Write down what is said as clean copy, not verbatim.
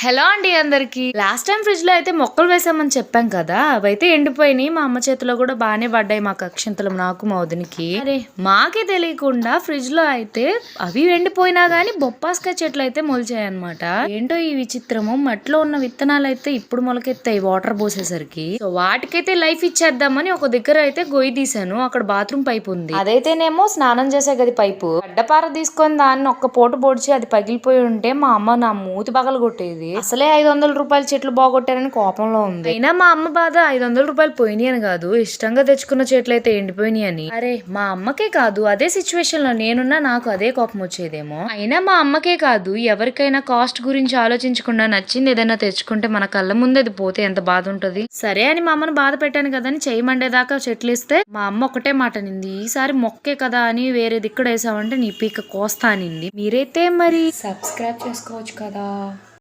Hello అండి అందరికి. Last time fridge లో అయితే మొక్కలు వేసామని చెప్పాం కదా, అవైతే ఎండిపోయినాయి. మా అమ్మ చేతిలో కూడా బాగానే పడ్డాయి మాకు అక్షంతలు, నాకు మా వదినికి. అరే మాకే తెలియకుండా ఫ్రిడ్జ్ లో అయితే అవి ఎండిపోయినా గానీ బొప్పాస్కాయ చెట్లు అయితే మొలిచాయి అనమాట. ఏంటో ఈ విచిత్రము, మట్టిలో ఉన్న విత్తనాలు అయితే ఇప్పుడు మొలకెత్తాయి వాటర్ పోసేసరికి. సో వాటికైతే లైఫ్ ఇచ్చేద్దామని ఒక దగ్గర అయితే గొయ్యి తీసాను. అక్కడ బాత్రూమ్ పైప్ ఉంది, అదైతేనేమో స్నానం చేసే గది పైపు. గడ్డపార తీసుకొని దాన్ని ఒక్క పోటు పొడిచి అది పగిలిపోయి ఉంటే మా అమ్మ నా మూతి పగలు కొట్టేది. అసలే 500 రూపాయల చెట్లు బాగొట్టారని కోపంలో ఉంది. అయినా మా అమ్మ బాధ 500 రూపాయలు పోయినాయి అని కాదు, ఇష్టంగా తెచ్చుకున్న చెట్లు అయితే ఎండిపోయినాయి అని. అరే మా అమ్మకే కాదు, అదే సిచ్యువేషన్ లో నేనున్నా నాకు అదే కోపం వచ్చేదేమో. అయినా మా అమ్మకే కాదు, ఎవరికైనా కాస్ట్ గురించి ఆలోచించకుండా నచ్చింది ఏదైనా తెచ్చుకుంటే మన కళ్ళ ముందు అది పోతే ఎంత బాధ ఉంటది. సరే అని మా అమ్మను బాధ పెట్టాను కదా అని చెయ్యి మండేదాకా చెట్లు ఇస్తే మా అమ్మ ఒకటే మాట నింది, ఈసారి మొక్కే కదా అని వేరే దిక్కడ వేసావంటే నీ పీక కోస్తా అనింది. మీరైతే మరి సబ్స్క్రైబ్ చేసుకోవచ్చు కదా.